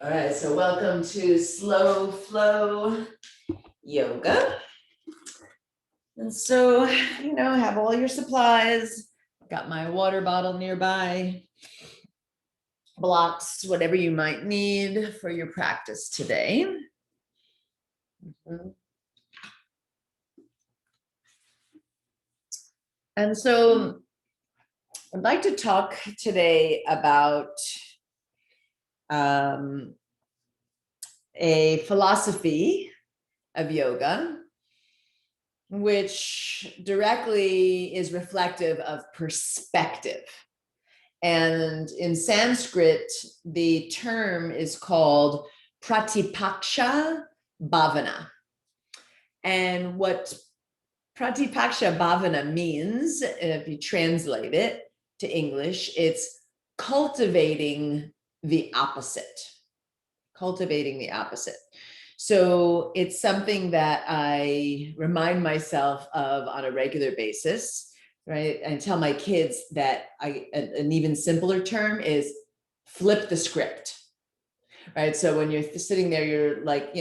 All right, so welcome to Slow Flow Yoga. And so, have all your supplies. I've got my water bottle nearby, blocks, whatever you might need for your practice today. And so I'd like to talk today about a philosophy of yoga, which directly is reflective of perspective. And in Sanskrit, the term is called Pratipaksha Bhavana. And what Pratipaksha Bhavana means, if you translate it to English, it's cultivating the opposite. Cultivating the opposite. So it's something that I remind myself of on a regular basis, right? And tell my kids that an even simpler term is flip the script, right? So when you're sitting there, you're like,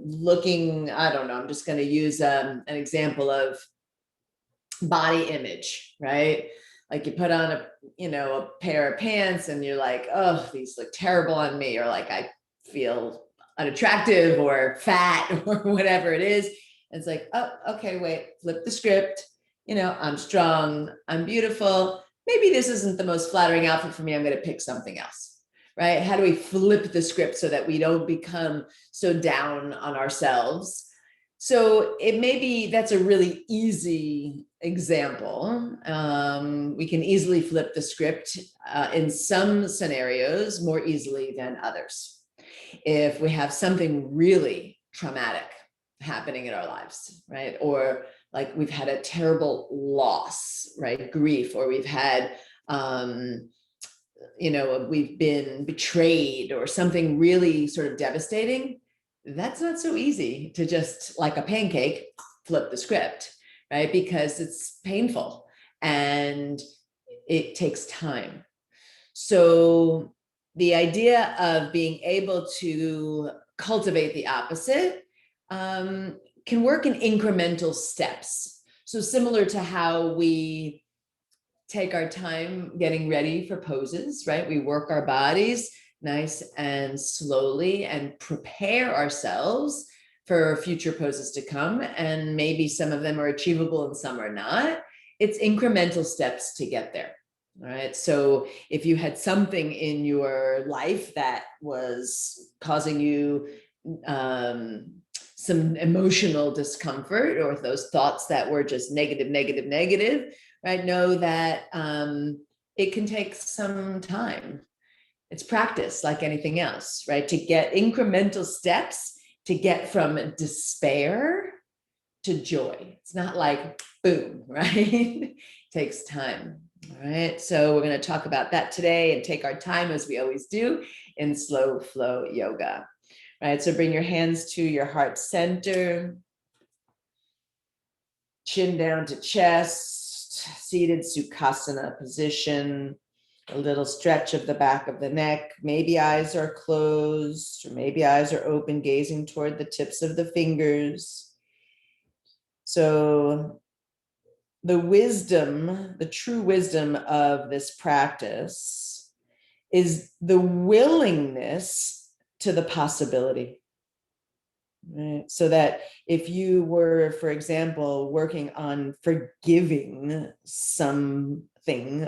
looking, I don't know, I'm just going to use an example of body image, right? Like you put on a pair of pants and you're like, oh, these look terrible on me, or like I feel unattractive or fat or whatever it is. And it's like, oh, okay, wait, flip the script. I'm strong, I'm beautiful. Maybe this isn't the most flattering outfit for me. I'm going to pick something else, right? How do we flip the script so that we don't become so down on ourselves? So that's a really easy example. We can easily flip the script in some scenarios more easily than others. If we have something really traumatic happening in our lives, right? Or like we've had a terrible loss, right? Grief, or we've had, we've been betrayed or something really sort of devastating. That's not so easy to just like a pancake, flip the script, right? Because it's painful and it takes time. So the idea of being able to cultivate the opposite can work in incremental steps. So similar to how we take our time getting ready for poses, right? We work our bodies nice and slowly and prepare ourselves for future poses to come. And maybe some of them are achievable and some are not. It's incremental steps to get there. All right. So if you had something in your life that was causing you some emotional discomfort, or those thoughts that were just negative, right? Know that it can take some time. It's practice like anything else, right? To get incremental steps to get from despair to joy. It's not like boom, right? It takes time. All right. So we're going to talk about that today and take our time as we always do in slow flow yoga. Right. So bring your hands to your heart center, chin down to chest, seated Sukhasana position, a little stretch of the back of the neck. Maybe eyes are closed, or maybe eyes are open, gazing toward the tips of the fingers. So the true wisdom of this practice is the willingness to the possibility. Right? So that if you were, for example, working on forgiving something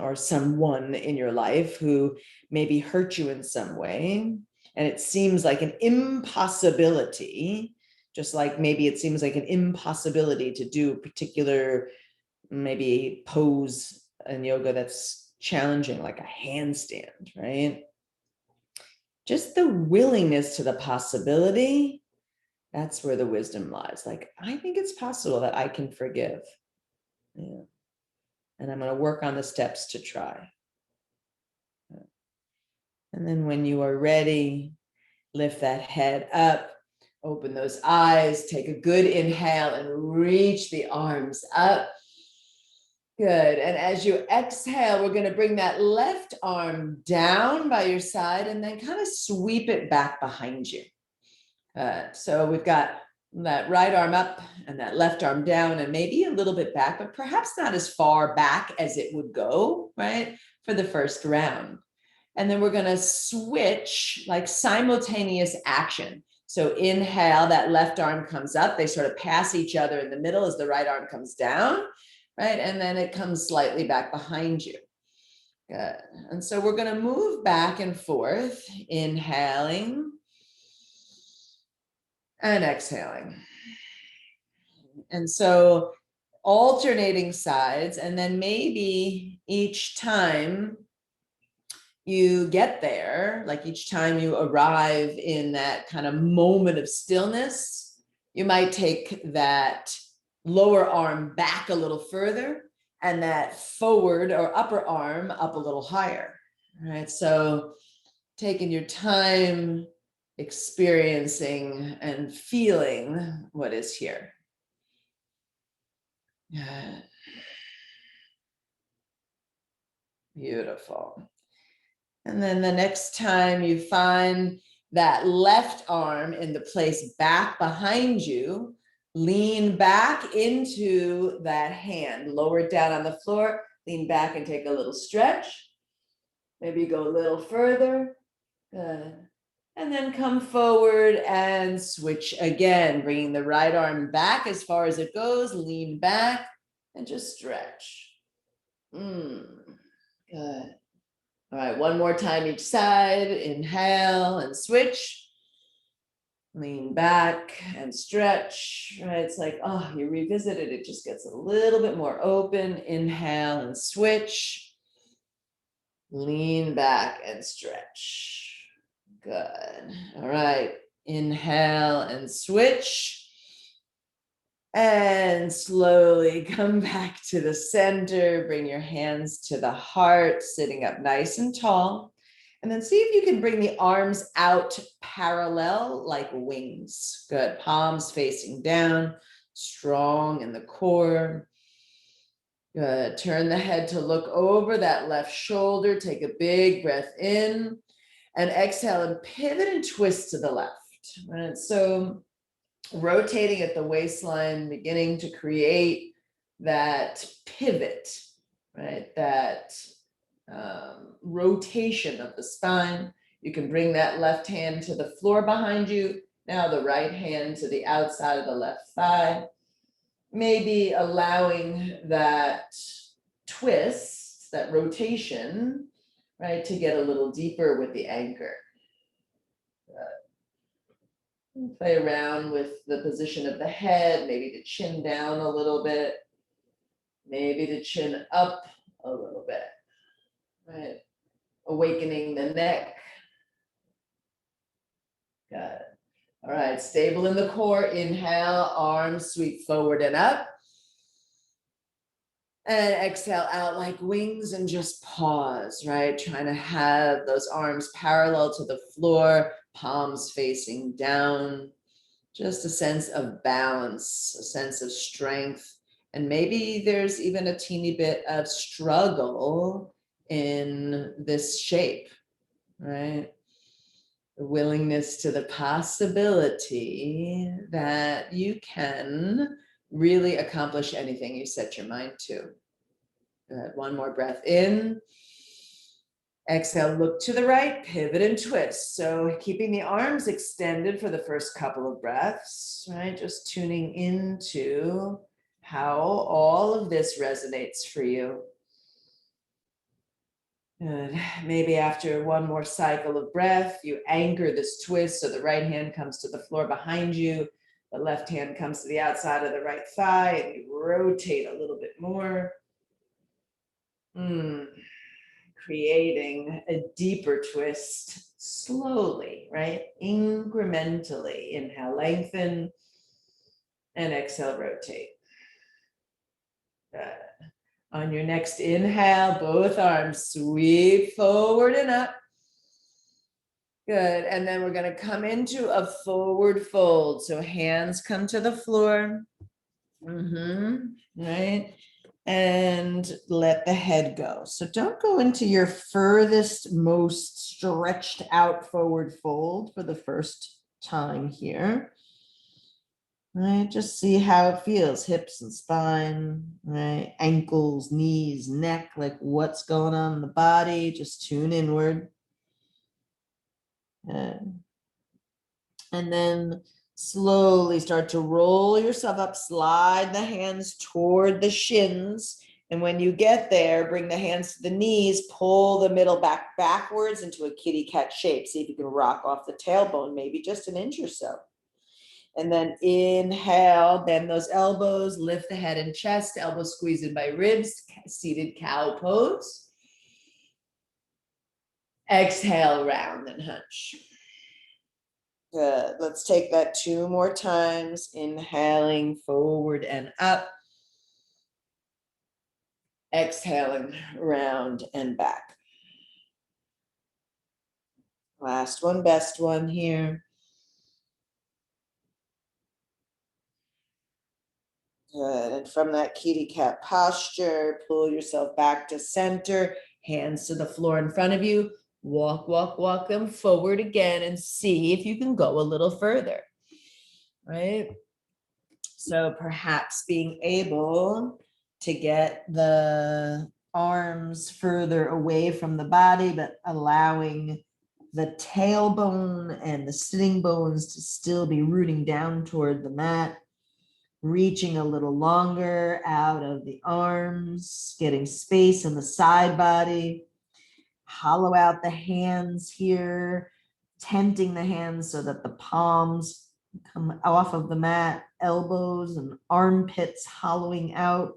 or someone in your life who maybe hurt you in some way, and it seems like an impossibility, just like maybe it seems like an impossibility to do a particular maybe pose in yoga that's challenging, like a handstand, right? Just the willingness to the possibility, that's where the wisdom lies. Like, I think it's possible that I can forgive. Yeah. And I'm going to work on the steps to try. And then when you are ready, lift that head up, open those eyes, take a good inhale and reach the arms up. Good. And as you exhale, we're going to bring that left arm down by your side and then kind of sweep it back behind you. So we've got that right arm up and that left arm down and maybe a little bit back, but perhaps not as far back as it would go, right, for the first round. And then we're going to switch like simultaneous action. So inhale, that left arm comes up. They sort of pass each other in the middle as the right arm comes down, right? And then it comes slightly back behind you. Good. And so we're going to move back and forth, inhaling and exhaling. And so alternating sides, and then maybe each time you get there, like each time you arrive in that kind of moment of stillness, you might take that lower arm back a little further and that forward or upper arm up a little higher, right? So taking your time, experiencing and feeling what is here. Yeah. Beautiful. And then the next time you find that left arm in the place back behind you, lean back into that hand, lower it down on the floor, lean back and take a little stretch. Maybe go a little further. Good. And then come forward and switch again, bringing the right arm back as far as it goes, lean back and just stretch. Good. All right, one more time each side. Inhale and switch. Lean back and stretch, right? It's like, oh, you revisit it, it just gets a little bit more open. Inhale and switch. Lean back and stretch. Good. All right, inhale and switch. And slowly come back to the center. Bring your hands to the heart, sitting up nice and tall. And then see if you can bring the arms out parallel like wings. Good. Palms facing down, strong in the core. Good. Turn the head to look over that left shoulder. Take a big breath in and exhale and pivot and twist to the left. Right. So rotating at the waistline, beginning to create that pivot, right? That rotation of the spine. You can bring that left hand to the floor behind you. Now the right hand to the outside of the left thigh. Maybe allowing that twist, that rotation, right, to get a little deeper with the anchor. Play around with the position of the head, maybe the chin down a little bit, maybe the chin up a little bit, right? Awakening the neck. Got it. All right, stable in the core. Inhale, arms sweep forward and up. And exhale out like wings and just pause, right? Trying to have those arms parallel to the floor, palms facing down. Just a sense of balance, a sense of strength. And maybe there's even a teeny bit of struggle in this shape, right? The willingness to the possibility that you can really accomplish anything you set your mind to. Good. One more breath in. Exhale, look to the right, pivot and twist. So keeping the arms extended for the first couple of breaths, right? Just tuning into how all of this resonates for you. Good. Maybe after one more cycle of breath, you anchor this twist so the right hand comes to the floor behind you, the left hand comes to the outside of the right thigh, and you rotate a little bit more. Creating a deeper twist slowly, right? Incrementally. Inhale, lengthen, and exhale, rotate. Good. On your next inhale, both arms sweep forward and up. Good. And then we're going to come into a forward fold. So hands come to the floor. Right. And let the head go. So don't go into your furthest, most stretched out forward fold for the first time here. Right, just see how it feels, hips and spine, right, ankles, knees, neck, like what's going on in the body. Just tune inward. And then slowly start to roll yourself up, slide the hands toward the shins. And when you get there, bring the hands to the knees, pull the middle back backwards into a kitty cat shape. See if you can rock off the tailbone, maybe just an inch or so. And then inhale, bend those elbows, lift the head and chest, elbows squeezed in by ribs, seated cow pose. Exhale, round and hunch. Good. Let's take that 2 more times. Inhaling forward and up. Exhaling round and back. Last one, best one here. Good. And from that kitty cat posture, pull yourself back to center, hands to the floor in front of you. Walk, walk, walk them forward again and see if you can go a little further, right? So perhaps being able to get the arms further away from the body, but allowing the tailbone and the sitting bones to still be rooting down toward the mat, reaching a little longer out of the arms, getting space in the side body. Hollow out the hands here, tenting the hands so that the palms come off of the mat, elbows and armpits hollowing out.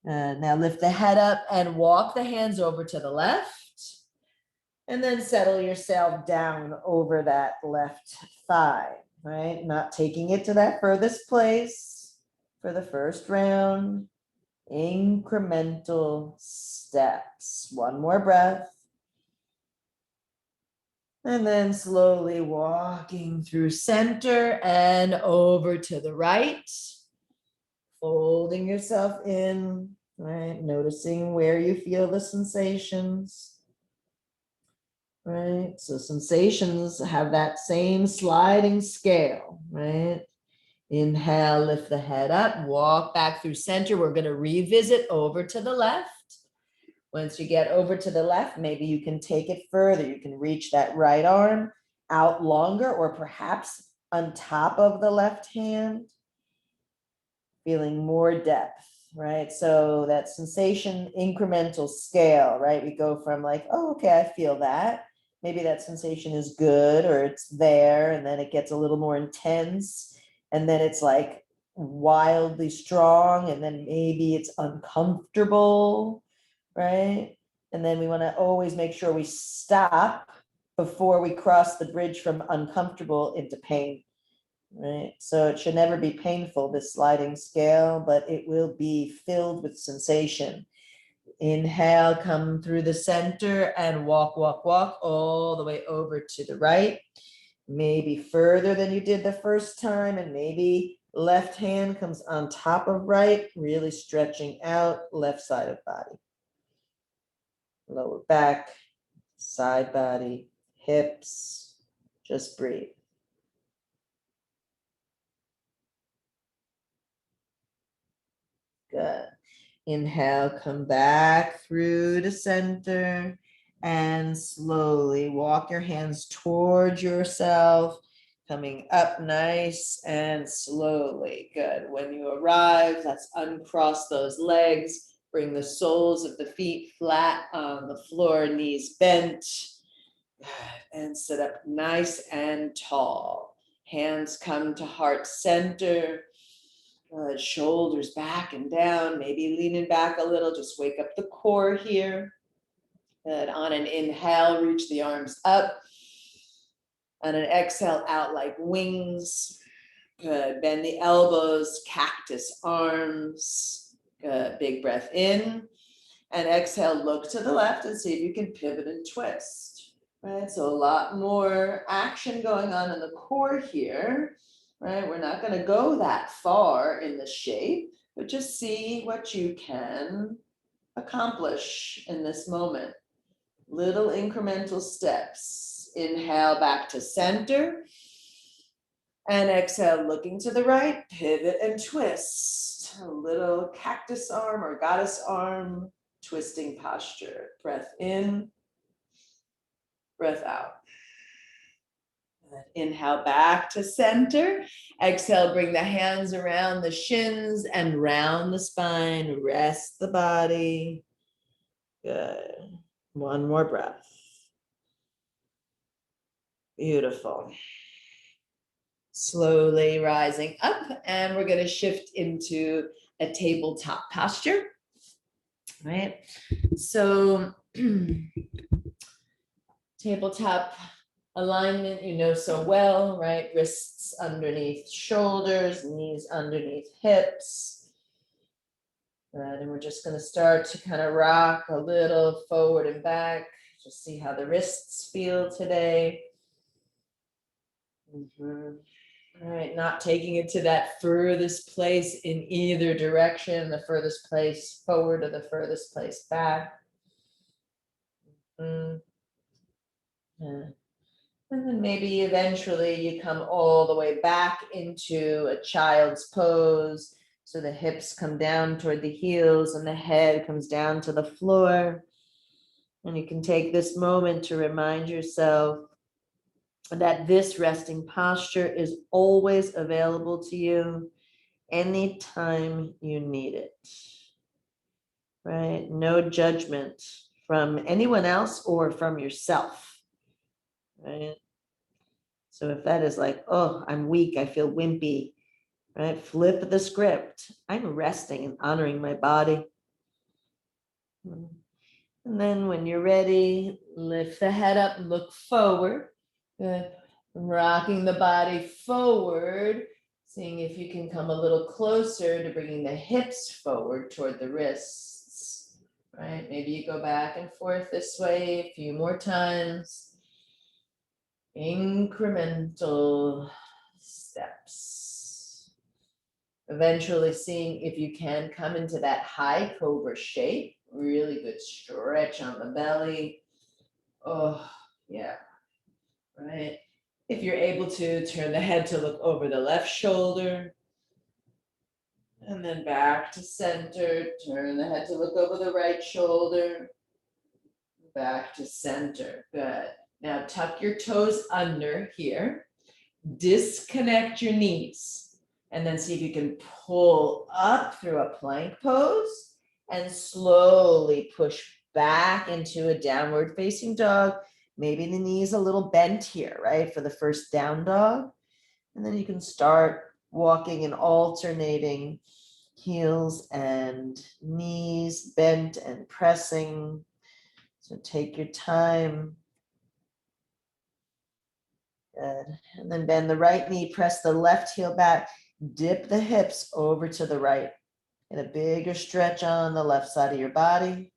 Now lift the head up and walk the hands over to the left. And then settle yourself down over that left thigh, right? Not taking it to that furthest place for the first round. Incremental steps. One more breath. And then slowly walking through center and over to the right. Folding yourself in, right? Noticing where you feel the sensations. Right? So sensations have that same sliding scale, right? Inhale, lift the head up, walk back through center. We're going to revisit over to the left. Once you get over to the left, maybe you can take it further. You can reach that right arm out longer or perhaps on top of the left hand, feeling more depth, right? So that sensation incremental scale, right? We go from like, oh, okay, I feel that. Maybe that sensation is good or it's there, and then it gets a little more intense. And then it's like wildly strong, and then maybe it's uncomfortable, right? And then we want to always make sure we stop before we cross the bridge from uncomfortable into pain, right? So it should never be painful, this sliding scale, but it will be filled with sensation. Inhale, come through the center and walk, walk, walk all the way over to the right. Maybe further than you did the first time, and maybe left hand comes on top of right, really stretching out left side of body. Lower back, side body, hips, just breathe. Good. Inhale, come back through the center and slowly walk your hands towards yourself, coming up nice and slowly. Good. When you arrive, let's uncross those legs. Bring the soles of the feet flat on the floor, knees bent. Good. And sit up nice and tall. Hands come to heart center. Good. Shoulders back and down, maybe leaning back a little, just wake up the core here. Good. On an inhale, reach the arms up. On an exhale, out like wings. Good. Bend the elbows, cactus arms. Good. Big breath in. And exhale, look to the left and see if you can pivot and twist. Right? So a lot more action going on in the core here. Right? We're not going to go that far in the shape. but just see what you can accomplish in this moment. Little incremental steps. Inhale back to center. And exhale, looking to the right, pivot and twist. A little cactus arm or goddess arm, twisting posture. Breath in, breath out. Inhale back to center. Exhale, bring the hands around the shins and round the spine. Rest the body. Good. One more breath. Beautiful. Slowly rising up, and we're going to shift into a tabletop posture. Right? So, tabletop alignment, you know so well, right? Wrists underneath shoulders, knees underneath hips. Good. And we're just going to start to kind of rock a little forward and back. Just see how the wrists feel today. All right, not taking it to that furthest place in either direction, the furthest place forward or the furthest place back. Yeah. And then maybe eventually you come all the way back into a child's pose. So the hips come down toward the heels and the head comes down to the floor. And you can take this moment to remind yourself that this resting posture is always available to you anytime you need it. Right? No judgment from anyone else or from yourself. Right? So if that is like, oh, I'm weak, I feel wimpy, right? Flip the script. I'm resting and honoring my body. And then when you're ready, lift the head up, look forward. Good. Rocking the body forward, seeing if you can come a little closer to bringing the hips forward toward the wrists. Right? Maybe you go back and forth this way a few more times. Incremental steps. Eventually seeing if you can come into that high cobra shape. Really good stretch on the belly. Oh, yeah. Right. If you're able to, turn the head to look over the left shoulder. And then back to center. Turn the head to look over the right shoulder. Back to center. Good. Now tuck your toes under here. Disconnect your knees. And then see if you can pull up through a plank pose and slowly push back into a downward facing dog. Maybe the knees a little bent here, right? For the first down dog. And then you can start walking and alternating heels and knees bent and pressing. So take your time. Good. And then bend the right knee, press the left heel back, dip the hips over to the right. Get a bigger stretch on the left side of your body.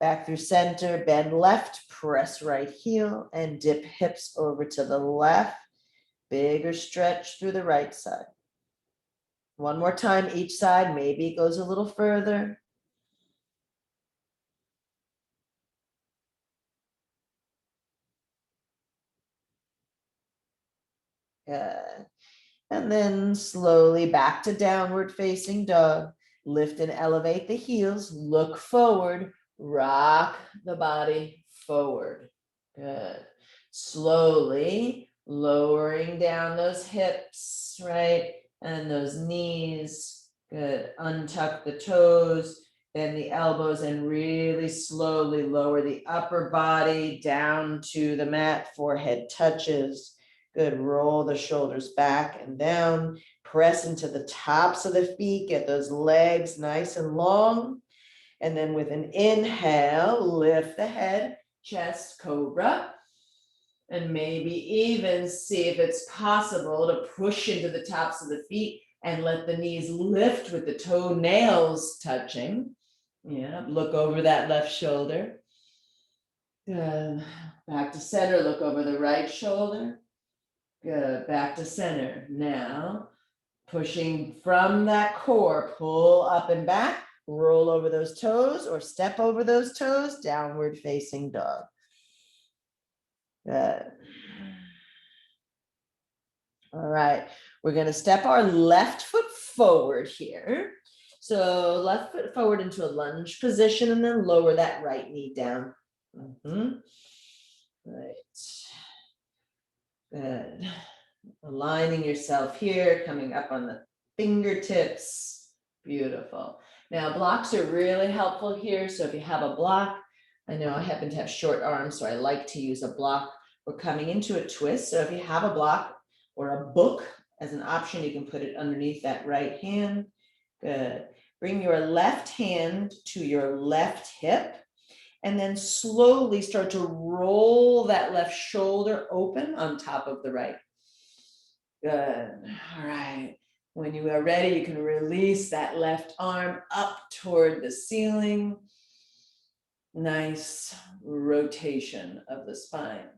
Back through center, bend left, press right heel, and dip hips over to the left. Bigger stretch through the right side. One more time each side, maybe it goes a little further. Good. And then slowly back to downward facing dog. Lift and elevate the heels, look forward, rock the body forward. Good. Slowly lowering down those hips, right? And those knees. Good. Untuck the toes, bend the elbows, and really slowly lower the upper body down to the mat. Forehead touches. Good. Roll the shoulders back and down. Press into the tops of the feet. Get those legs nice and long. And then with an inhale, lift the head, chest cobra. And maybe even see if it's possible to push into the tops of the feet and let the knees lift with the toenails touching. Yeah, look over that left shoulder. Good. Back to center, look over the right shoulder. Good. Back to center. Now, Pushing from that core, pull up and back, roll over those toes or step over those toes, downward facing dog. Good. All right, we're going to step our left foot forward here. So left foot forward into a lunge position and then lower that right knee down. Right. Good. Aligning yourself here, coming up on the fingertips. Beautiful. Now, blocks are really helpful here. So if you have a block, I know I happen to have short arms, so I like to use a block. We're coming into a twist. So if you have a block or a book as an option, you can put it underneath that right hand. Good. Bring your left hand to your left hip. And then slowly start to roll that left shoulder open on top of the right. Good. All right. When you are ready, you can release that left arm up toward the ceiling. Nice rotation of the spine.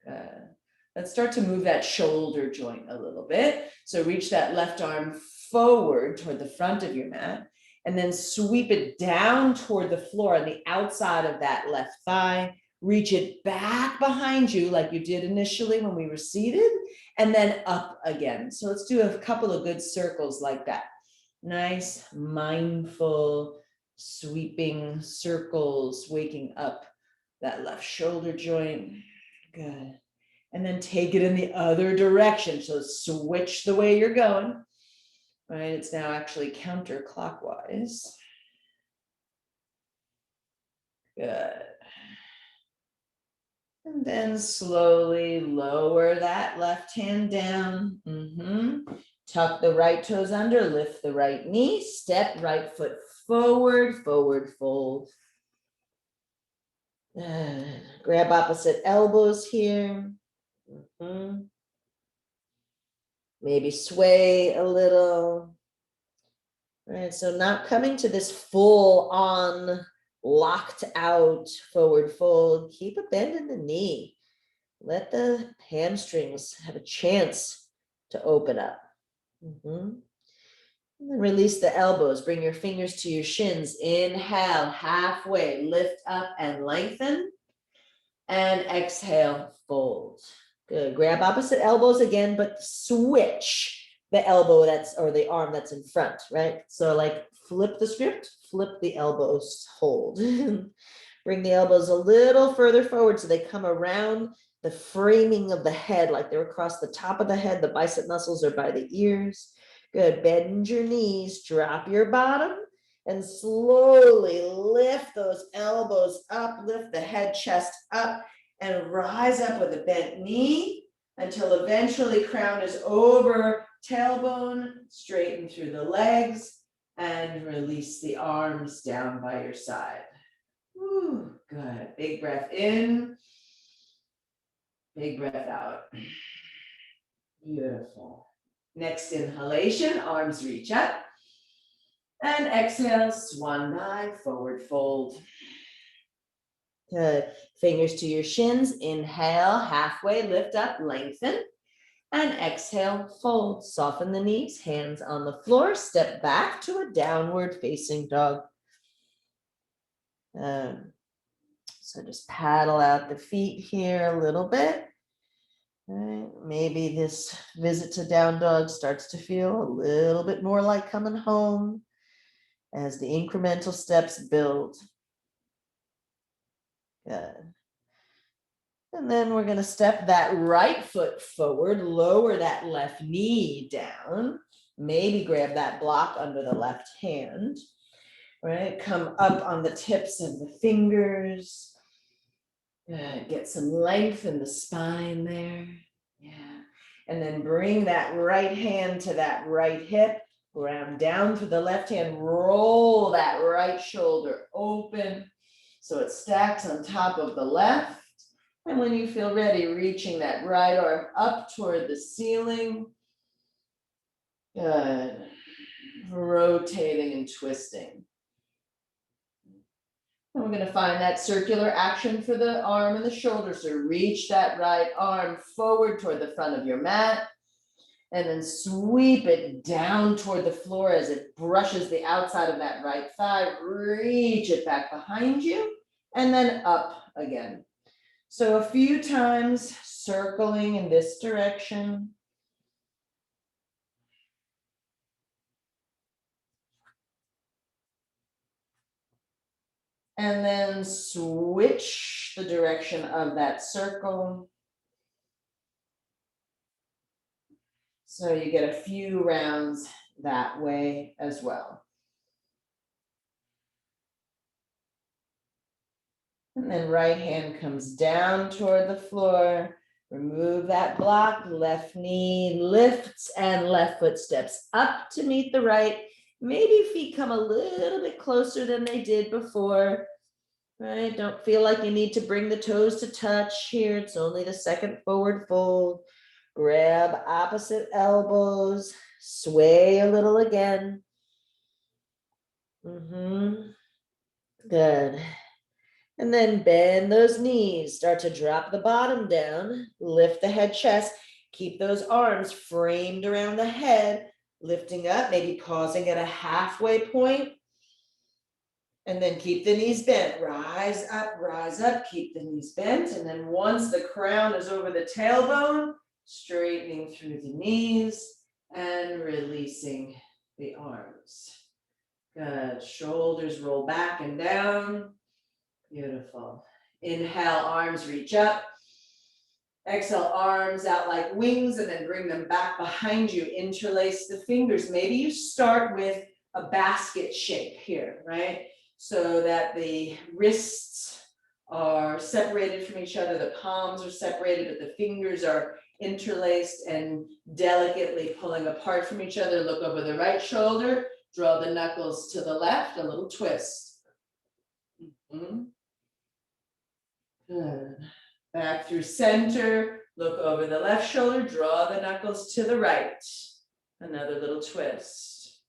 Good. Let's start to move that shoulder joint a little bit. So reach that left arm forward toward the front of your mat. And then sweep it down toward the floor on the outside of that left thigh. Reach it back behind you like you did initially when we were seated, and then up again. So let's do a couple of good circles like that. Nice, mindful, sweeping circles, waking up that left shoulder joint. Good. And then take it in the other direction. So switch the way you're going. Right, it's now actually counterclockwise. Good. And then slowly lower that left hand down. Tuck the right toes under, lift the right knee, step right foot forward, forward fold. Grab opposite elbows here. Maybe sway a little. Right, so not coming to this full on locked out forward fold. Keep a bend in the knee. Let the hamstrings have a chance to open up. And then release the elbows. Bring your fingers to your shins. Inhale, halfway, lift up and lengthen. And exhale, fold. Good. Grab opposite elbows again, but switch the elbow or the arm that's in front, right? So like flip the script, flip the elbows, hold. Bring the elbows a little further forward so they come around the framing of the head, like they're across the top of the head. The bicep muscles are by the ears. Good. Bend your knees, drop your bottom, and slowly lift those elbows up, lift the head, chest up, and rise up with a bent knee until eventually crown is over tailbone, straighten through the legs, and release the arms down by your side. Whew, good. Big breath in, big breath out. Beautiful. Next inhalation, arms reach up. And exhale, swan dive, forward fold. Good. Fingers to your shins. Inhale, halfway, lift up, lengthen. And exhale, fold. Soften the knees, hands on the floor. Step back to a downward facing dog. So just paddle out the feet here a little bit. Right. Maybe this visit to down dog starts to feel a little bit more like coming home as the incremental steps build. Good. And then we're going to step that right foot forward, lower that left knee down, maybe grab that block under the left hand, right? Come up on the tips of the fingers. Good. Get some length in the spine there. Yeah. And then bring that right hand to that right hip, ground down to the left hand, roll that right shoulder open so it stacks on top of the left. And when you feel ready, reaching that right arm up toward the ceiling. Good. Rotating and twisting. And we're going to find that circular action for the arm and the shoulder. So reach that right arm forward toward the front of your mat. and then sweep it down toward the floor as it brushes the outside of that right thigh. Reach it back behind you, and then up again. So a few times circling in this direction. And then switch the direction of that circle. So you get a few rounds that way as well. And then right hand comes down toward the floor. Remove that block, left knee lifts and left foot steps up to meet the right. Maybe feet come a little bit closer than they did before, right? Don't feel like you need to bring the toes to touch here. It's only the second forward fold. Grab opposite elbows, sway a little again. Good. And then bend those knees, start to drop the bottom down, lift the head chest, keep those arms framed around the head, lifting up, maybe pausing at a halfway point. And then keep the knees bent, rise up, keep the knees bent. And then once the crown is over the tailbone, straightening through the knees and releasing the arms. Good, shoulders roll back and down. Beautiful. Inhale, arms reach up. Exhale, arms out like wings, and then bring them back behind you. Interlace the fingers. Maybe you start with a basket shape here, right? So that the wrists are separated from each other, the palms are separated, but the fingers are interlaced and delicately pulling apart from each other. Look over the right shoulder, draw the knuckles to the left, a little twist. Good. Back through center, look over the left shoulder, draw the knuckles to the right. Another little twist.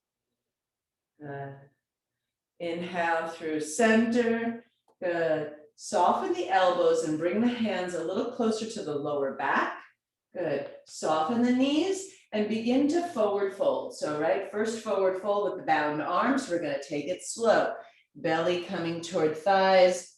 Good. Inhale through center. Good. Soften the elbows and bring the hands a little closer to the lower back. Good. Soften the knees and begin to forward fold. So, right, first forward fold with the bound arms. We're going to take it slow. Belly coming toward thighs.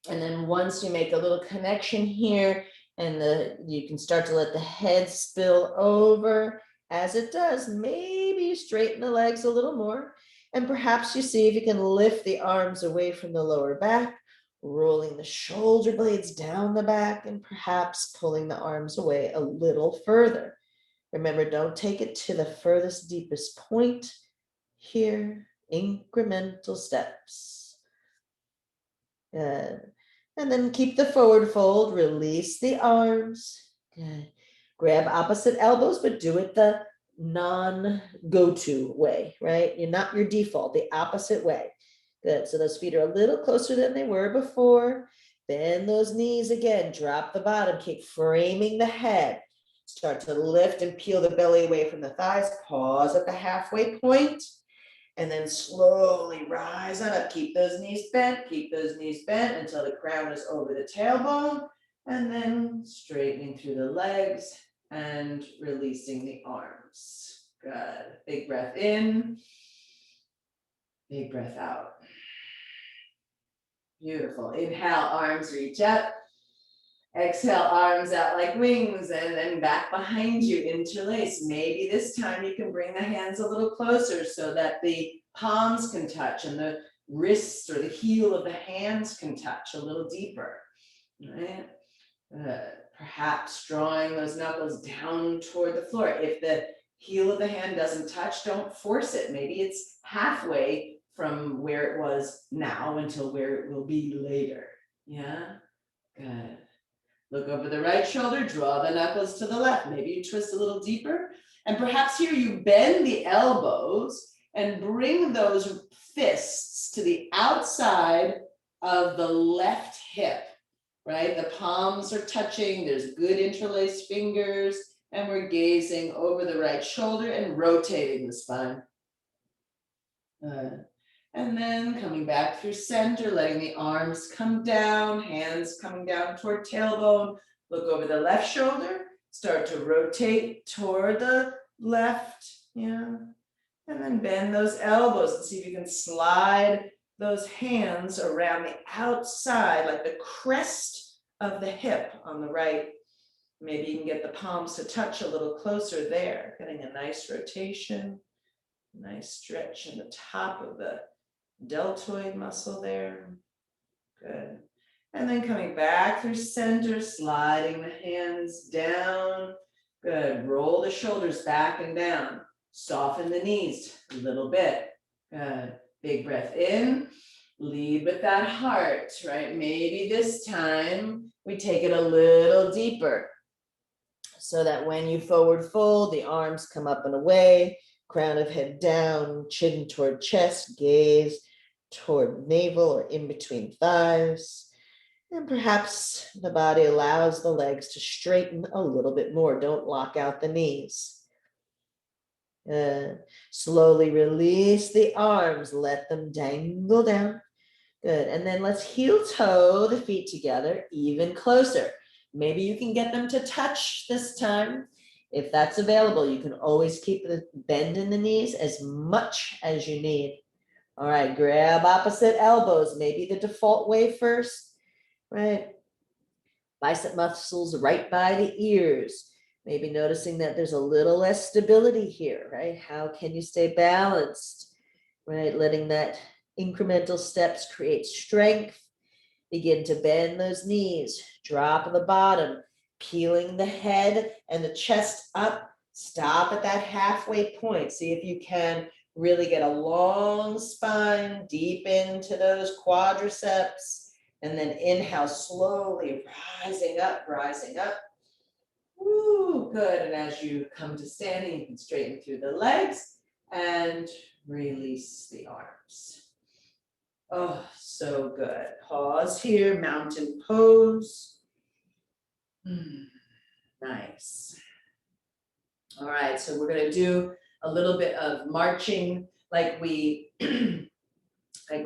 And then once you make a little connection here, and you can start to let the head spill over. As it does, maybe you straighten the legs a little more. And perhaps you see if you can lift the arms away from the lower back, rolling the shoulder blades down the back, and perhaps pulling the arms away a little further. Remember, don't take it to the furthest, deepest point. Here, incremental steps. Good. And then keep the forward fold, release the arms. Good. Grab opposite elbows, but do it the non-go-to way, right? You're not your default, the opposite way. Good. So those feet are a little closer than they were before. Bend those knees again, drop the bottom, keep framing the head. Start to lift and peel the belly away from the thighs. Pause at the halfway point. And then slowly rise on up. Keep those knees bent until the crown is over the tailbone. And then straightening through the legs and releasing the arms. Good. Big breath in. Big breath out. Beautiful. Inhale, arms reach up. Exhale, arms out like wings, and then back behind you, interlace. Maybe this time you can bring the hands a little closer so that the palms can touch and the wrists or the heel of the hands can touch a little deeper, right? Perhaps drawing those knuckles down toward the floor. If the heel of the hand doesn't touch, don't force it. Maybe it's halfway from where it was now until where it will be later. Yeah, good. Look over the right shoulder, draw the knuckles to the left. Maybe you twist a little deeper. And perhaps here you bend the elbows and bring those fists to the outside of the left hip, right? The palms are touching, there's good interlaced fingers, and we're gazing over the right shoulder and rotating the spine. And then coming back through center, letting the arms come down, hands coming down toward tailbone. Look over the left shoulder, Start to rotate toward the left, yeah. And then bend those elbows and see if you can slide those hands around the outside, like the crest of the hip on the right. Maybe you can get the palms to touch a little closer there, getting a nice rotation, nice stretch in the top of the deltoid muscle there. Good. And then coming back through center, sliding the hands down. Good. Roll the shoulders back and down. Soften the knees a little bit. Good. Big breath in. Lead with that heart, right? Maybe this time we take it a little deeper so that when you forward fold, the arms come up and away, crown of head down, chin toward chest, gaze toward navel or in between thighs. And perhaps the body allows the legs to straighten a little bit more. Don't lock out the knees. Slowly release the arms. Let them dangle down. Good. And then let's heel toe the feet together even closer. Maybe you can get them to touch this time. If that's available, you can always keep the bend in the knees as much as you need. All right, grab opposite elbows, maybe the default way first, right? Bicep muscles right by the ears. Maybe noticing that there's a little less stability here, right? How can you stay balanced, right? Letting that incremental steps create strength. Begin to bend those knees, drop the bottom, peeling the head and the chest up. Stop at that halfway point. See if you can really get a long spine, deep into those quadriceps, and then inhale slowly, rising up, rising up. Woo, good. And as you come to standing, you can straighten through the legs and release the arms. Oh, so good. Pause here, mountain pose. Nice. All right, so we're going to do a little bit of marching like we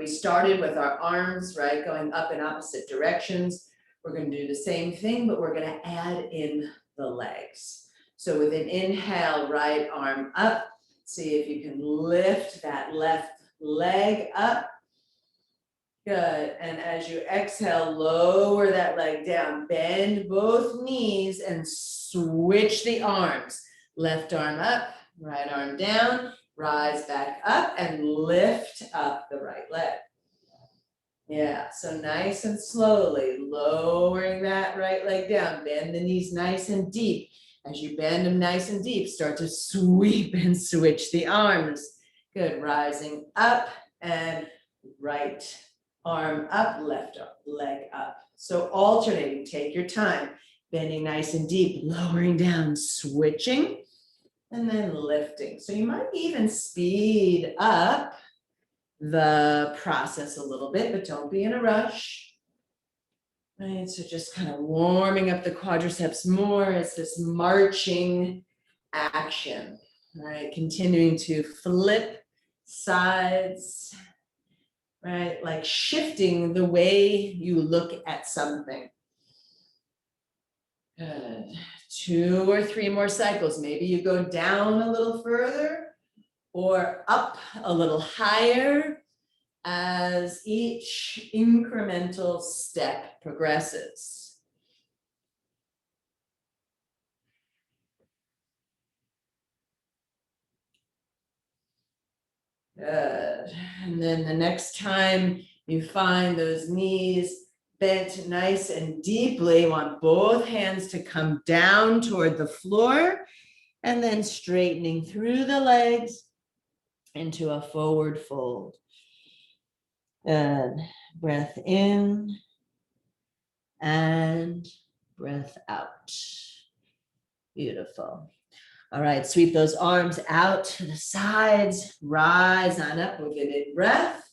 started with our arms, right? Going up in opposite directions. We're going to do the same thing, but we're going to add in the legs. So with an inhale, right arm up. See if you can lift that left leg up. Good. And as you exhale, lower that leg down. Bend both knees and switch the arms. Left arm up, right arm down. Rise back up and lift up the right leg. Yeah, so nice and slowly lowering that right leg down. Bend the knees nice and deep. As you bend them nice and deep, start to sweep and switch the arms. Good. Rising up and right arm up, left leg up. So alternating, take your time, bending nice and deep, lowering down, switching, and then lifting. So you might even speed up the process a little bit, but don't be in a rush. Right, so just kind of warming up the quadriceps more. It's this marching action, right? Continuing to flip sides, right? Like shifting the way you look at something. Good. 2 or 3 more cycles. Maybe you go down a little further or up a little higher as each incremental step progresses. Good. And then the next time you find those knees bent nice and deeply, you want both hands to come down toward the floor and then straightening through the legs into a forward fold. Good. Breath in and breath out. Beautiful. All right, sweep those arms out to the sides, rise on up with a big breath.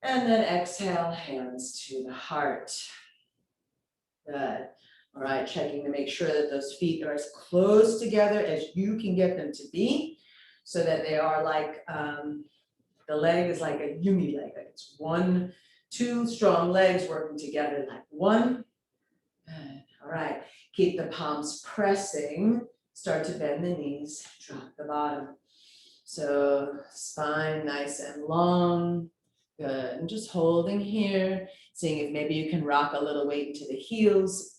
And then exhale, hands to the heart. Good. All right, checking to make sure that those feet are as close together as you can get them to be, so that they are like, the leg is like a uni leg. Like it's 2 strong legs working together like one. Good. All right, keep the palms pressing. Start to bend the knees, drop the bottom. So spine nice and long. Good. And just holding here, seeing if maybe you can rock a little weight into the heels.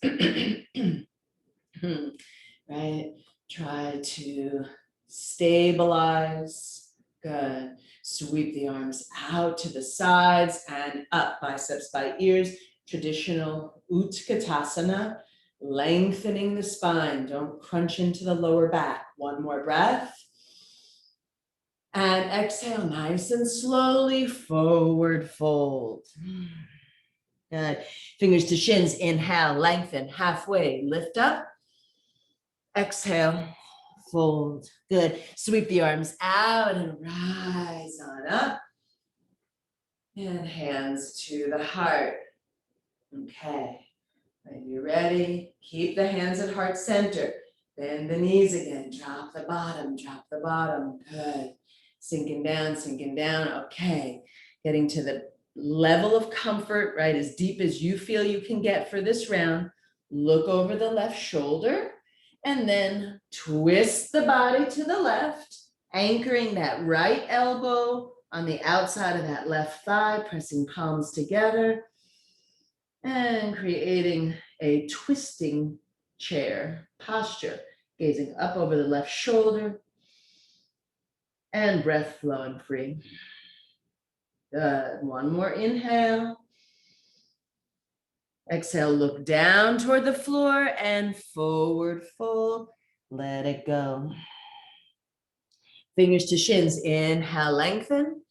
Right? Try to stabilize. Good. Sweep the arms out to the sides and up, biceps by ears. Traditional Utkatasana, lengthening the spine. Don't crunch into the lower back. One more breath. And exhale, nice and slowly, forward fold. Good. Fingers to shins, inhale, lengthen, halfway, lift up. Exhale, fold. Good. Sweep the arms out and rise on up. And hands to the heart. Okay. When you're ready, keep the hands at heart center. Bend the knees again. Drop the bottom, drop the bottom. Good. Sinking down, sinking down. Okay. Getting to the level of comfort, right? As deep as you feel you can get for this round. Look over the left shoulder and then twist the body to the left, anchoring that right elbow on the outside of that left thigh, pressing palms together and creating a twisting chair posture, gazing up over the left shoulder and breath flowing free. Good. One more inhale. Exhale, look down toward the floor and forward fold. Let it go. Fingers to shins. Inhale, lengthen.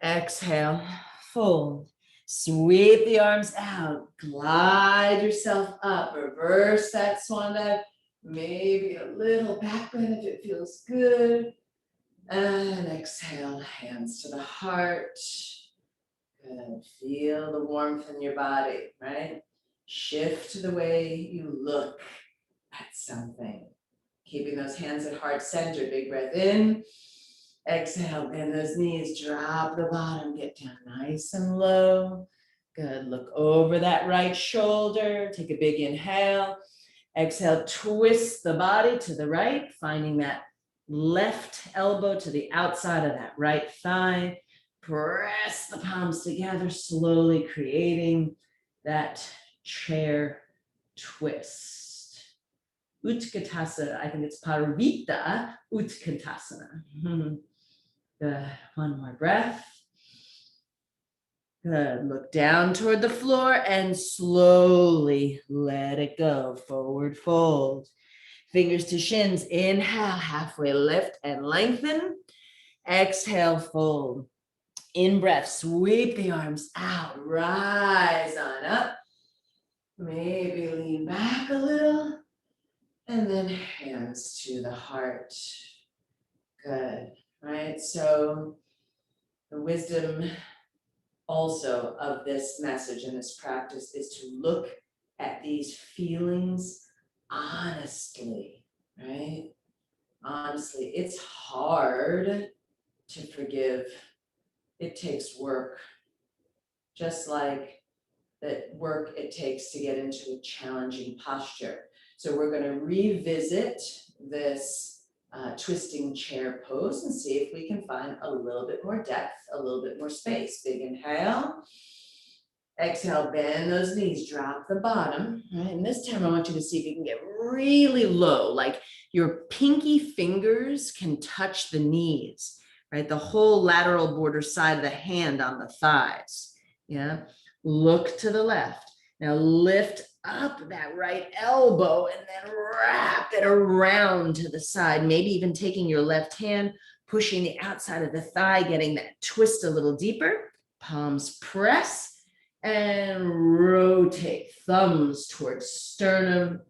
Exhale, fold. Sweep the arms out. Glide yourself up. Reverse that swan dive. Maybe a little back bend if it feels good. And exhale, hands to the heart. Good. Feel the warmth in your body, right? Shift the way you look at something. Keeping those hands at heart center. Big breath in. Exhale, bend those knees, drop the bottom, get down nice and low. Good, look over that right shoulder, take a big inhale. Exhale, twist the body to the right, finding that left elbow to the outside of that right thigh. Press the palms together, slowly creating that chair twist. Utkatasana, I think it's Parvita Utkatasana. Good. One more breath. Good. Look down toward the floor and slowly let it go. Forward fold. Fingers to shins. Inhale, halfway lift and lengthen. Exhale, fold. In breath, sweep the arms out. Rise on up. Maybe lean back a little. And then hands to the heart. Good. Right? So the wisdom also of this message and this practice is to look at these feelings honestly, right? Honestly, it's hard to forgive. It takes work, just like the work it takes to get into a challenging posture. So we're going to revisit this twisting chair pose and see if we can find a little bit more depth, a little bit more space. Big inhale. Exhale, bend those knees, drop the bottom. Right? And this time I want you to see if you can get really low, like your pinky fingers can touch the knees, right? The whole lateral border side of the hand on the thighs. Yeah. Look to the left. Now lift up that right elbow and then wrap it around to the side, maybe even taking your left hand, pushing the outside of the thigh, getting that twist a little deeper. Palms press and rotate. Thumbs towards sternum,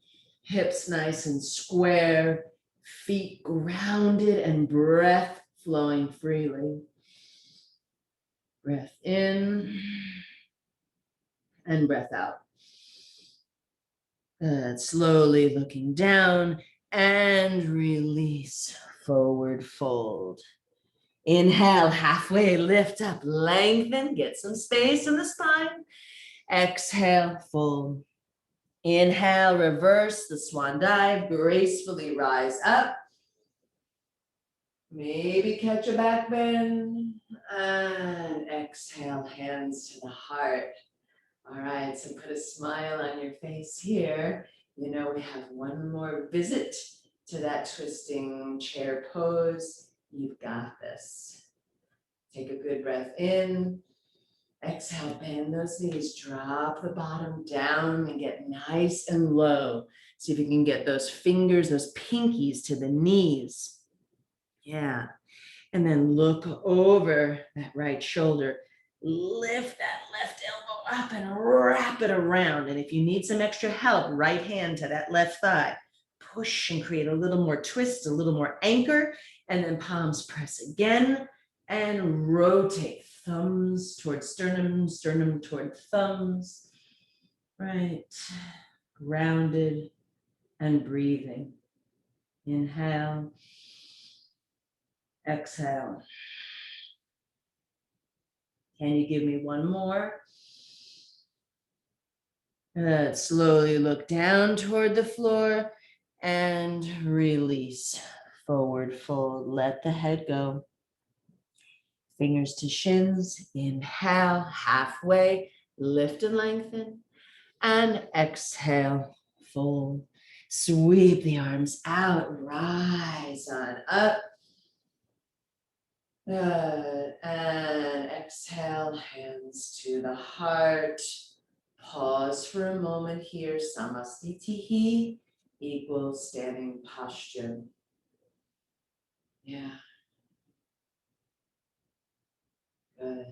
hips nice and square, feet grounded and breath flowing freely. Breath in and breath out. Good. Slowly looking down and release. Forward fold. Inhale, halfway lift up, lengthen, get some space in the spine. Exhale, fold. Inhale, reverse the swan dive, gracefully rise up. Maybe catch a back bend. And exhale, hands to the heart. All right, so put a smile on your face here. You know, we have one more visit to that twisting chair pose. You've got this. Take a good breath in. Exhale, bend those knees, drop the bottom down and get nice and low. See if you can get those fingers, those pinkies to the knees. Yeah. And then look over that right shoulder. Lift that left elbow up and wrap it around. And if you need some extra help, right hand to that left thigh. Push and create a little more twist, a little more anchor, and then palms press again and rotate. Thumbs towards sternum, sternum toward thumbs. Right. Grounded and breathing. Inhale. Exhale. Can you give me one more? Slowly look down toward the floor and release. Forward fold, let the head go. Fingers to shins, inhale, halfway, lift and lengthen, and exhale, fold. Sweep the arms out, rise on up. Good, and exhale, hands to the heart. Pause for a moment here, Samastitihi equals standing posture. Yeah, good.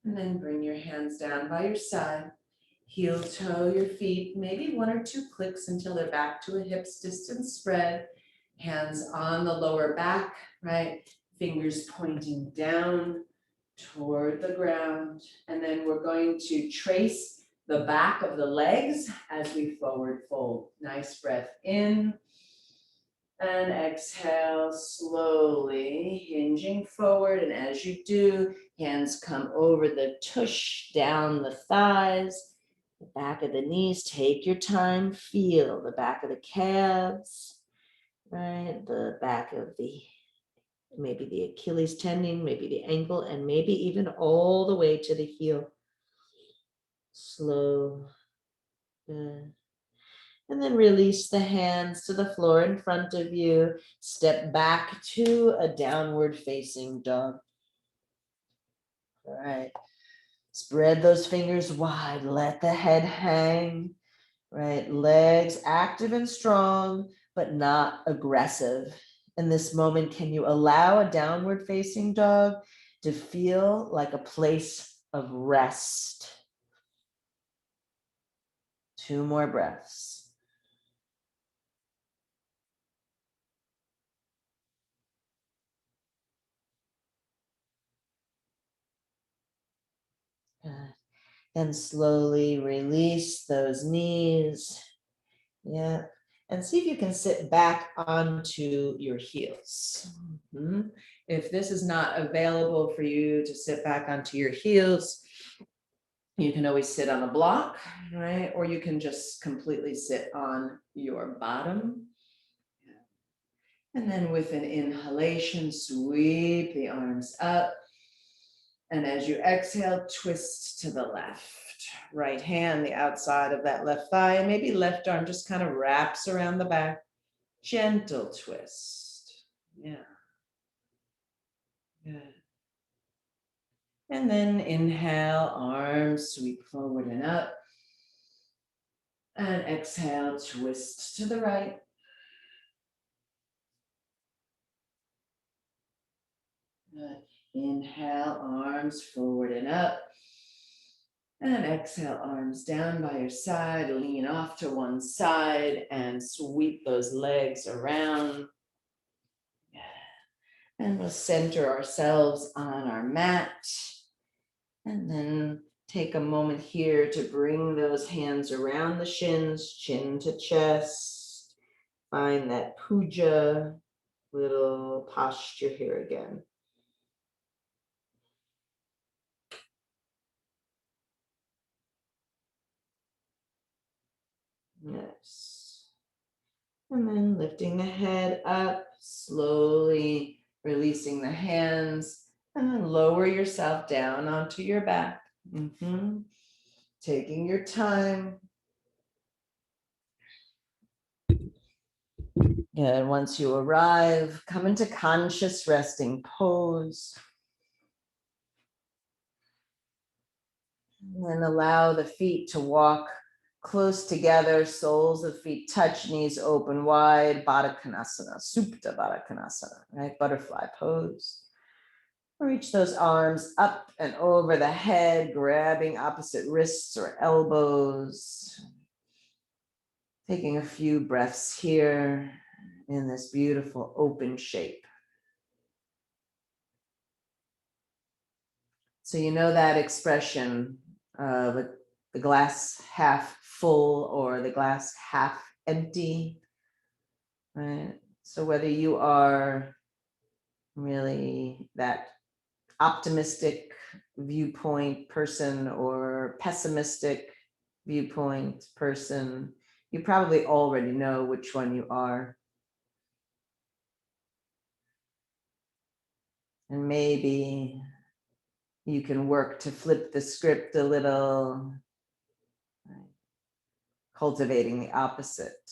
And then bring your hands down by your side. Heel toe your feet, maybe one or two clicks until they're back to a hips distance spread. Hands on the lower back, right? Fingers pointing down toward the ground. And then we're going to trace the back of the legs as we forward fold. Nice breath in. And exhale slowly, hinging forward. And as you do, hands come over the tush, down the thighs, the back of the knees. Take your time, feel the back of the calves, right? The back of maybe the Achilles tendon, maybe the ankle, and maybe even all the way to the heel. Slow, good. And then release the hands to the floor in front of you. Step back to a downward facing dog. All right. Spread those fingers wide. Let the head hang. Right. Legs active and strong, but not aggressive. In this moment, can you allow a downward facing dog to feel like a place of rest? 2 more breaths. Good. And slowly release those knees. Yeah. And see if you can sit back onto your heels. Mm-hmm. If this is not available for you to sit back onto your heels, you can always sit on a block, right? Or you can just completely sit on your bottom. And then with an inhalation, sweep the arms up. And as you exhale, twist to the left. Right hand, the outside of that left thigh, and maybe left arm just kind of wraps around the back. Gentle twist. Yeah. Good. And then inhale, arms sweep forward and up. And exhale, twist to the right. Good. Inhale, arms forward and up. And exhale, arms down by your side, lean off to one side and sweep those legs around. And we'll center ourselves on our mat. And then take a moment here to bring those hands around the shins, chin to chest. Find that puja little posture here again. Yes. And then lifting the head up, slowly releasing the hands, and then lower yourself down onto your back. Taking your time. And once you arrive, come into conscious resting pose. And then allow the feet to walk close together, soles of feet touch, knees open wide, Baddha Konasana, Supta Baddha Konasana, right? Butterfly pose. Reach those arms up and over the head, grabbing opposite wrists or elbows. Taking a few breaths here in this beautiful open shape. So you know that expression, the glass half full or the glass half empty, right? So whether you are really that optimistic viewpoint person or pessimistic viewpoint person, you probably already know which one you are. And maybe you can work to flip the script a little, right? Cultivating the opposite.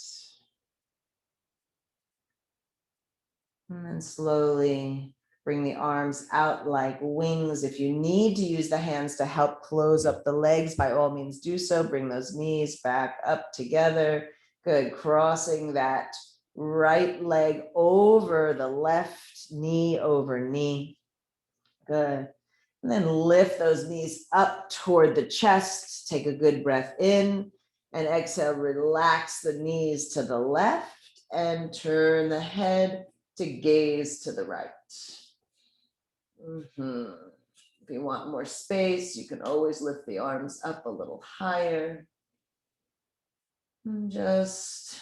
And then slowly bring the arms out like wings. If you need to use the hands to help close up the legs, by all means do so. Bring those knees back up together. Good. Crossing that right leg over the left knee over knee. Good. And then lift those knees up toward the chest. Take a good breath in and exhale. Relax the knees to the left and turn the head to gaze to the right. If you want more space, you can always lift the arms up a little higher. And just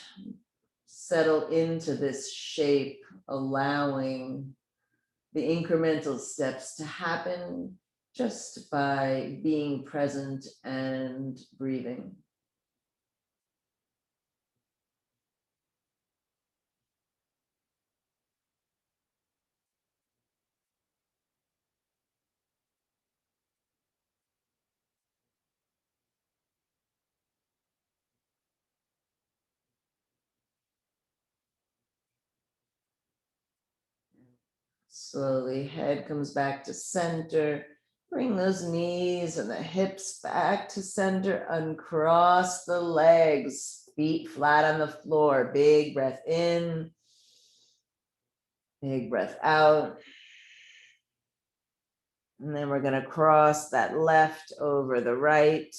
settle into this shape, allowing the incremental steps to happen just by being present and breathing. Slowly, head comes back to center. Bring those knees and the hips back to center. Uncross the legs, feet flat on the floor. Big breath in, big breath out. And then we're going to cross that left over the right,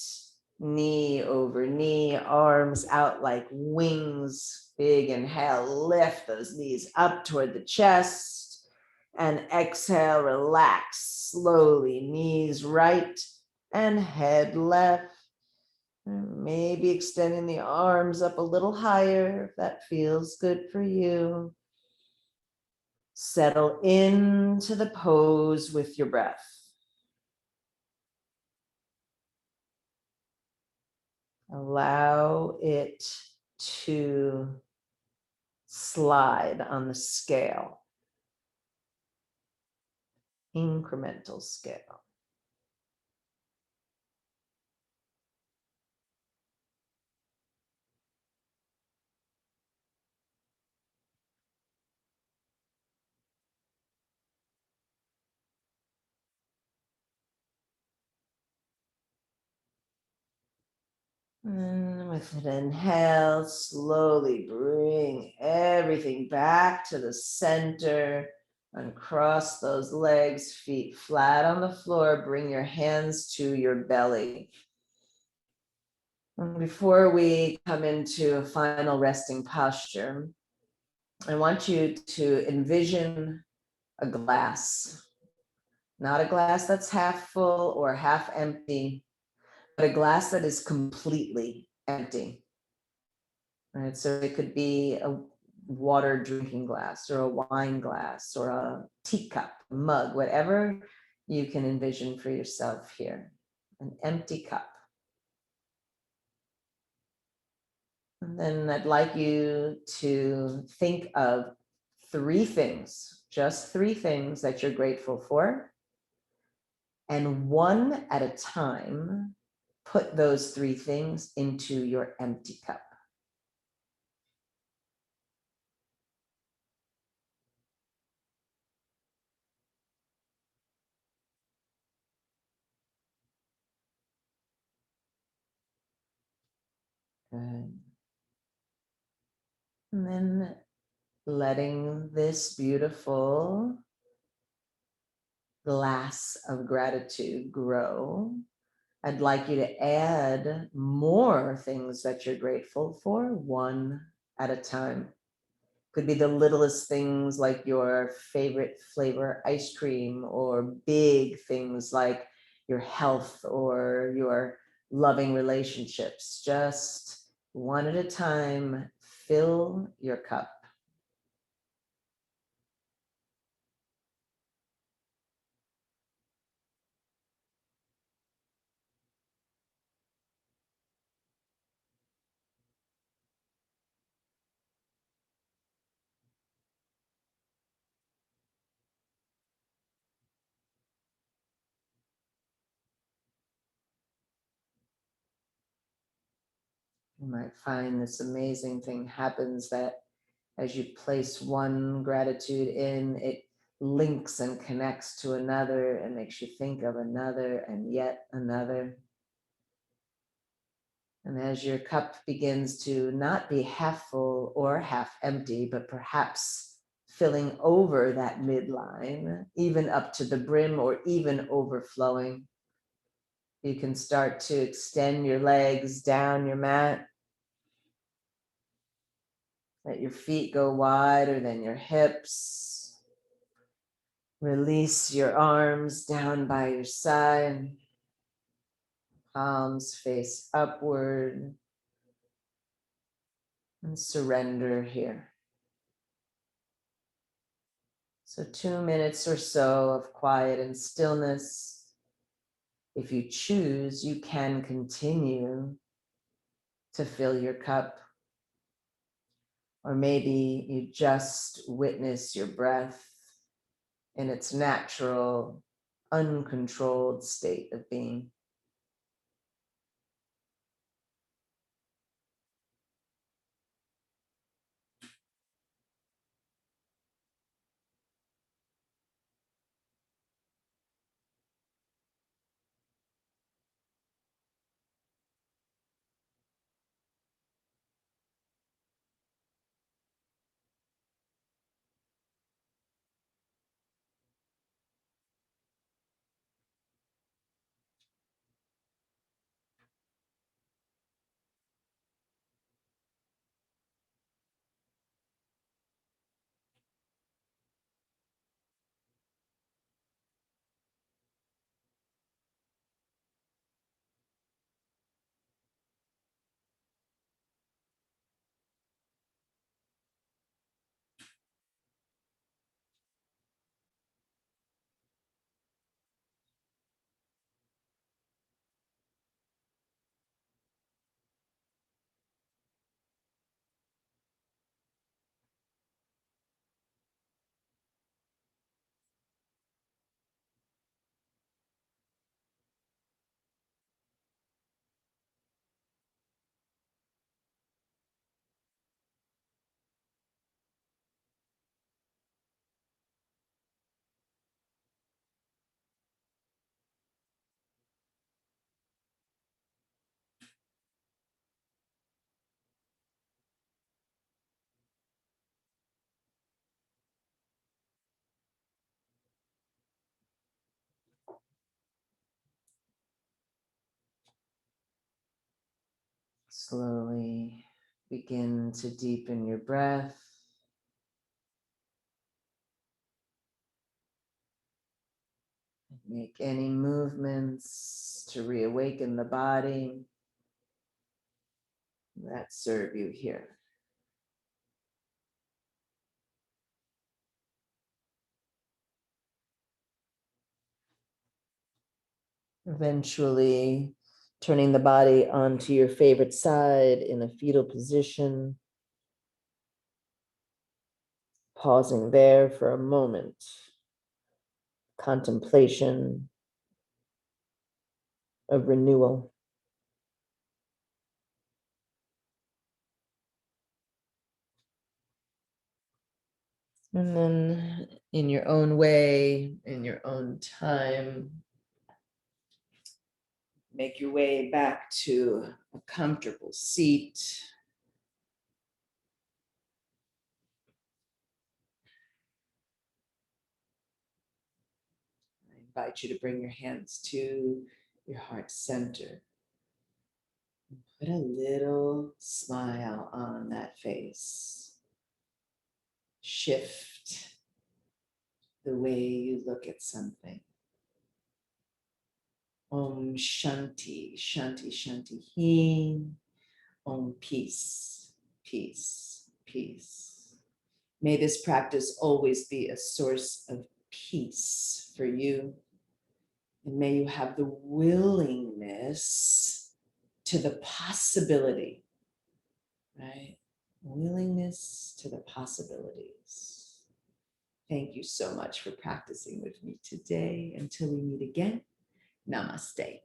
knee over knee, arms out like wings. Big inhale, lift those knees up toward the chest. And exhale, relax slowly, knees right and head left. And maybe extending the arms up a little higher if that feels good for you. Settle into the pose with your breath. Allow it to slide on the scale, incremental scale. And with an inhale, slowly bring everything back to the center. Uncross those legs, feet flat on the floor. Bring your hands to your belly. And before we come into a final resting posture, I want you to envision a glass, not a glass that's half full or half empty, but a glass that is completely empty. Right, so it could be a water drinking glass or a wine glass or a teacup, mug, whatever you can envision for yourself here. An empty cup. And then I'd like you to think of 3 things, just 3 things that you're grateful for. And one at a time, put those 3 things into your empty cup. Good. And then letting this beautiful glass of gratitude grow. I'd like you to add more things that you're grateful for, one at a time. Could be the littlest things like your favorite flavor ice cream, or big things like your health or your loving relationships. Just one at a time, fill your cup. You might find this amazing thing happens that as you place one gratitude in, it links and connects to another and makes you think of another and yet another. And as your cup begins to not be half full or half empty, but perhaps filling over that midline, even up to the brim or even overflowing, you can start to extend your legs down your mat. Let your feet go wider than your hips. Release your arms down by your side. Palms face upward. And surrender here. So 2 minutes or so of quiet and stillness. If you choose, you can continue to fill your cup. Or maybe you just witness your breath in its natural, uncontrolled state of being. Slowly begin to deepen your breath. Make any movements to reawaken the body that serve you here. Eventually, Turning the body onto your favorite side in a fetal position. Pausing there for a moment. Contemplation of renewal. And then in your own way, in your own time, make your way back to a comfortable seat. I invite you to bring your hands to your heart center. Put a little smile on that face. Shift the way you look at something. Om Shanti, Shanti, Shanti, Heen. Om Peace, Peace, Peace. May this practice always be a source of peace for you. And may you have the willingness to the possibility, right? Willingness to the possibilities. Thank you so much for practicing with me today. Until we meet again, namaste.